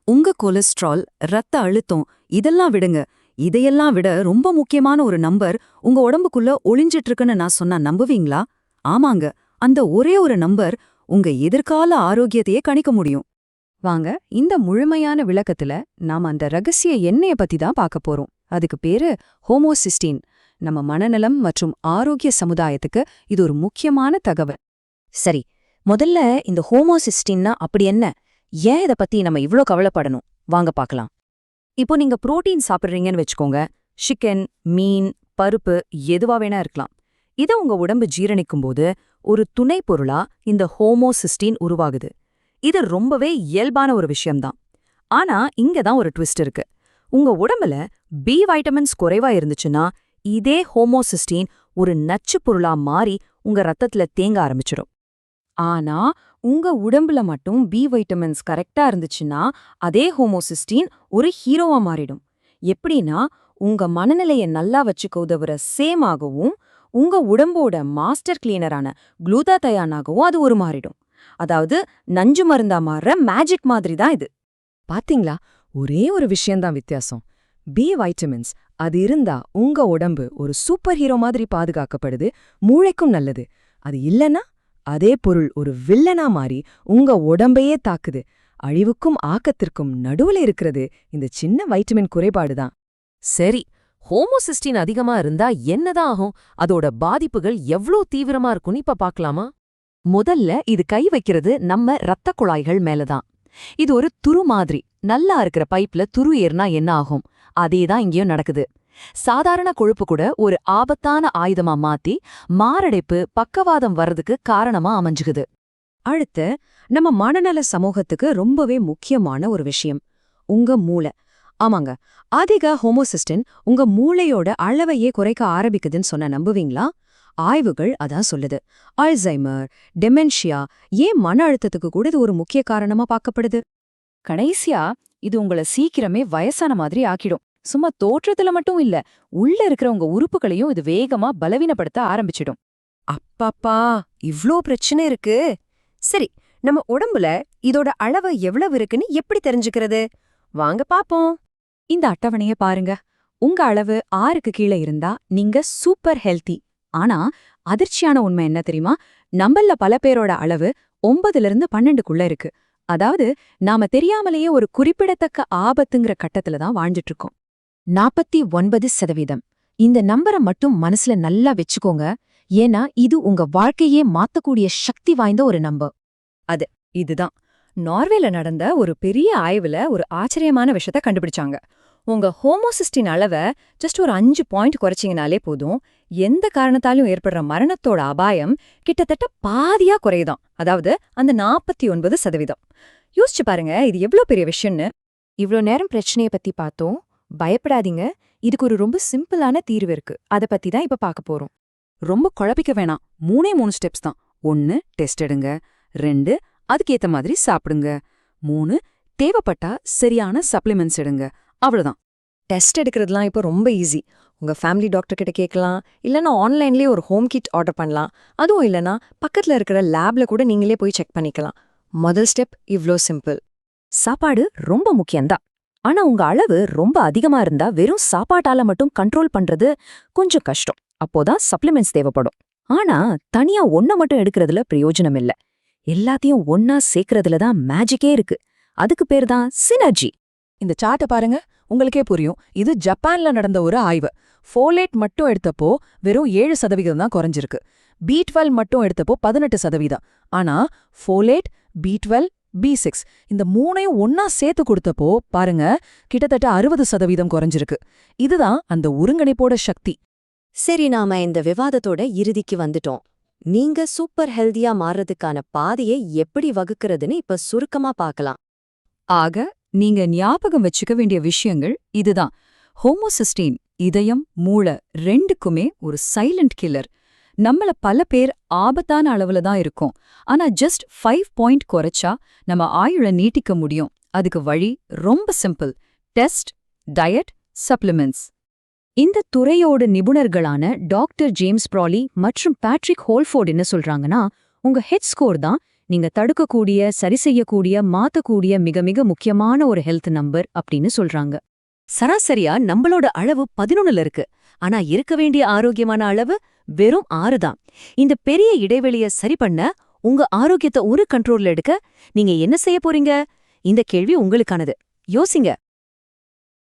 உங்க கொலஸ்ட்ரால், ரத்த அழுத்தம் இதெல்லாம் விடுங்க. இதையெல்லாம் விட ரொம்ப முக்கியமான ஒரு நம்பர் உங்க உடம்புக்குள்ள ஒளிஞ்சிட்டு இருக்குன்னு நான் சொன்னா நம்புவீங்களா? ஆமாங்க, அந்த ஒரே ஒரு நம்பர் உங்க எதிர்கால ஆரோக்கியத்தையே கணிக்க முடியும். வாங்க, இந்த முழுமையான விளக்கத்துல நாம அந்த ரகசிய எண்ணெய பத்தி தான் பார்க்க போறோம். அதுக்கு பேரு ஹோமோசிஸ்டீன். நம்ம மனநலம் மற்றும் ஆரோக்கிய சமுதாயத்துக்கு இது ஒரு முக்கியமான தகவல். சரி, முதல்ல இந்த ஹோமோசிஸ்டின்னா அப்படி என்ன? ஏன் இத பத்தி நம்ம இவ்ளோ கவலைப்படணும்? வாங்க பார்க்கலாம். இப்போ நீங்க புரோட்டீன் சாப்பிடுறீங்கன்னு வச்சுக்கோங்க. சிக்கன், மீன், பருப்பு எதுவா வேணா இருக்கலாம். இத உங்க உடம்பு ஜீரணிக்கும்போது ஒரு துணை பொருளா இந்த ஹோமோசிஸ்டீன் உருவாகுது. இது ரொம்பவே இயல்பான ஒரு விஷயம்தான். ஆனா இங்க தான் ஒரு ட்விஸ்ட் இருக்கு. உங்க உடம்புல பி வைட்டமின்ஸ் குறைவா இருந்துச்சுன்னா இதே ஹோமோசிஸ்டீன் ஒரு நச்சுப் பொருளா மாறி உங்க ரத்தத்துல தேங்க ஆரம்பிச்சிடும். ஆனா உங்க உடம்புல மட்டும் பி வைட்டமின்ஸ் கரெக்டா இருந்துச்சுன்னா அதே ஹோமோசிஸ்டீன் ஒரு ஹீரோவா மாறிடும். எப்படின்னா, உங்க மனநிலைய நல்லா வச்சுக்க உதவுற சேம் ஆகவும் உங்க உடம்போட மாஸ்டர் கிளீனரான குளூதாதயானாகவும் அது ஒரு மாறிடும். அதாவது நஞ்சு மருந்தா மாறுற மேஜிக் மாதிரி தான் இது. பாத்தீங்களா, ஒரே ஒரு விஷயம்தான் வித்தியாசம். பி வைட்டமின்ஸ் அது இருந்தா உங்க உடம்பு ஒரு சூப்பர் ஹீரோ மாதிரி பாதுகாக்கப்படுது, மூளைக்கும் நல்லது. அது இல்லனா அதே பொருள் ஒரு வில்லனா மாறி உங்க உடம்பையே தாக்குது. அழிவுக்கும் ஆக்கத்திற்கும் நடுவுல இருக்கிறது இந்த சின்ன வைட்டமின் குறைபாடுதான். சரி, ஹோமோசிஸ்டின் அதிகமா இருந்தா என்னதான் ஆகும்? அதோட பாதிப்புகள் எவ்ளோ தீவிரமா இருக்கும்னு இப்ப பார்க்கலாமா? முதல்ல இது கை வைக்கிறது நம்ம இரத்த குழாய்கள் மேலதான். இது ஒரு துரு மாதிரி. நல்லா இருக்கிற பைப்ல துரு ஏறினா என்ன ஆகும்? அதேதான் இங்கேயும் நடக்குது. சாதாரண கொழுப்பு கூட ஒரு ஆபத்தான ஆயுதமா மாத்தி மாரடைப்பு, பக்கவாதம் வர்றதுக்கு காரணமா அமைஞ்சுகுது. அடுத்து, நம்ம மனநல சமூகத்துக்கு ரொம்பவே முக்கியமான ஒரு விஷயம், உங்க மூளை. ஆமாங்க, அதிக ஹோமோசிஸ்டின் உங்க மூளையோட அளவையே குறைக்க ஆரம்பிக்குதுன்னு சொன்ன நம்புவீங்களா? ஆய்வுகள் அதான் சொல்லுது. அல்சைமர், டெமென்ஷியா, ஏன் மன அழுத்தத்துக்கு கூட இது ஒரு முக்கிய காரணமா பார்க்கப்படுது. கடைசியா இது உங்கள சீக்கிரமே வயசான மாதிரி ஆக்கிடும். சும்மா தோற்றத்துல மட்டும் இல்ல, உள்ள இருக்கிற உங்க உறுப்புகளையும் இது வேகமா பலவீனப்படுத்த ஆரம்பிச்சிடும். அப்பப்பா, இவ்ளோ பிரச்சனை இருக்கு. சரி, நம்ம உடம்புல இதோட அளவு எவ்வளவு இருக்குன்னு எப்படி தெரிஞ்சுக்கிறது? வாங்க பாப்போம். இந்த அட்டவணைய பாருங்க. உங்க அளவு 6க்கு கீழே இருந்தா நீங்க சூப்பர் ஹெல்த்தி. ஆனா அதிர்ச்சியான உண்மை என்ன தெரியுமா? நம்மள பல பேரோட அளவு 9லிருந்து 12க்குள்ள இருக்கு. அதாவது நாம தெரியாமலேயே ஒரு குறிப்பிடத்தக்க ஆபத்துங்கிற கட்டத்துல தான் வாழ்ந்துட்டு இருக்கோம். 49%. இந்த நம்பரை மட்டும் மனசுல நல்லா வச்சுக்கோங்க. ஏன்னா இது உங்க வாழ்க்கையே மாத்தக்கூடிய சக்தி வாய்ந்த ஒரு நம்பர். இதுதான் நார்வேல நடந்த ஒரு பெரிய ஆய்வுல ஒரு ஆச்சரியமான விஷயத்த கண்டுபிடிச்சாங்க. உங்க ஹோமோசிஸ்டின் அளவை ஜஸ்ட் ஒரு 5 பாயிண்ட் குறைச்சிங்கனாலே போதும், எந்த காரணத்தாலும் ஏற்படுற மரணத்தோட அபாயம் கிட்டத்தட்ட பாதியா குறையுதாம். அதாவது அந்த 49%. யோசிச்சு பாருங்க, இது எவ்ளோ பெரிய விஷயம்னு. இவ்ளோ நேரம் பிரச்சனைய பத்தி பார்த்தோம். பயப்படாதீங்க, இதுக்கு ஒரு ரொம்ப சிம்பிளான தீர்வு இருக்கு. அத பத்தி தான் இப்ப பார்க்க போறோம். ரொம்ப குழப்பிக்க வேணாம். 3 ஸ்டெப்ஸ் தான். 1 டெஸ்ட் எடுங்க. 2 அதுக்கேத்த மாதிரி சாப்பிடுங்க. 3 தேவைப்பட்டா சரியான சப்ளிமெண்ட்ஸ் எடுங்க. அவ்வளவுதான். டெஸ்ட் எடுக்கிறதுலாம் இப்போ ரொம்ப ஈஸி. உங்க ஃபேமிலி டாக்டர் கிட்ட கேட்கலாம், இல்லைன்னா ஆன்லைன்லேயே ஒரு ஹோம் கிட் ஆர்டர் பண்ணலாம். அதுவும் இல்லைன்னா பக்கத்துல இருக்கிற லேப்ல கூட நீங்களே போய் செக் பண்ணிக்கலாம். முதல் ஸ்டெப் இவ்ளோ சிம்பிள். சாப்பாடு ரொம்ப முக்கியம்தான். ஆனா உங்க அளவு ரொம்ப அதிகமா இருந்தா வெறும் சாப்பாட்டால மட்டும் கண்ட்ரோல் பண்றது கொஞ்சம் கஷ்டம். அப்போதான் சப்ளிமெண்ட்ஸ் தேவைப்படும். ஆனா தனியா ஒன்ன மட்டும் எடுக்கிறதுல பிரயோஜனம் இல்ல. எல்லாத்தையும் ஒன்னா சேர்க்கறதுல தான் மேஜிக்கே இருக்கு. அதுக்கு பேர் தான் சினர்ஜி. இந்த சார்ட்ட பாருங்க, உங்களுக்கே புரியும். இது ஜப்பான்ல நடந்த ஒரு ஆய்வு. ஃபோலேட் மட்டும் எடுத்தப்போ வெறும் 7% தான் குறைஞ்சிருக்கு. B12 மட்டும் எடுத்தப்போ 18%. ஆனா ஃபோலேட், B12, B6 இந்த 3ஐயும் ஒன்னா சேர்த்து கொடுத்தப்போ பாருங்க, கிட்டத்தட்ட 60% குறைஞ்சிருக்கு. இதுதான் அந்த ஒருங்கிணைப்போட சக்தி. சரி, நாம இந்த விவாதத்தோட இறுதிக்கு வந்துட்டோம். நீங்க சூப்பர் ஹெல்தியா மாறுறதுக்கான பாதையை எப்படி வகுக்கிறதுன்னு இப்ப சுருக்கமா பார்க்கலாம். ஆக நீங்க ஞாபகம் வச்சுக்க வேண்டிய விஷயங்கள் இதுதான். ஹோமோசிஸ்டீன் இதயம், மூளை ரெண்டுக்குமே ஒரு சைலண்ட் கில்லர். நம்மள பல பேர் ஆபத்தான அளவுல தான் இருக்கும். ஆனா ஜஸ்ட் 5 பாயிண்ட் குறைச்சா நம்ம ஆயுளை நீட்டிக்க முடியும். அதுக்கு வழி ரொம்ப சிம்பிள். Test, diet, supplements. இந்த துறையோட நிபுணர்களான டாக்டர் ஜேம்ஸ் ப்ராலி மற்றும் பேட்ரிக் ஹோல்ஃபோர்ட் என்ன சொல்றாங்கன்னா, உங்க ஹெட் ஸ்கோர் தான் நீங்க தடுக்கக்கூடிய, சரி செய்யக்கூடிய, மாத்தக்கூடிய மிக மிக முக்கியமான ஒரு ஹெல்த் நம்பர் அப்படின்னு சொல்றாங்க. சராசரியா நம்மளோட அளவு 11ல இருக்கு. ஆனா இருக்க வேண்டிய ஆரோக்கியமான அளவு வெறும் 6 தான். இந்த பெரிய இடைவெளிய சரி பண்ண, உங்க ஆரோக்கியத்தை ஒரு கண்ட்ரோல்ல எடுக்க நீங்க என்ன செய்ய போறீங்க? இந்த கேள்வி உங்களுக்கானது. யோசிங்க.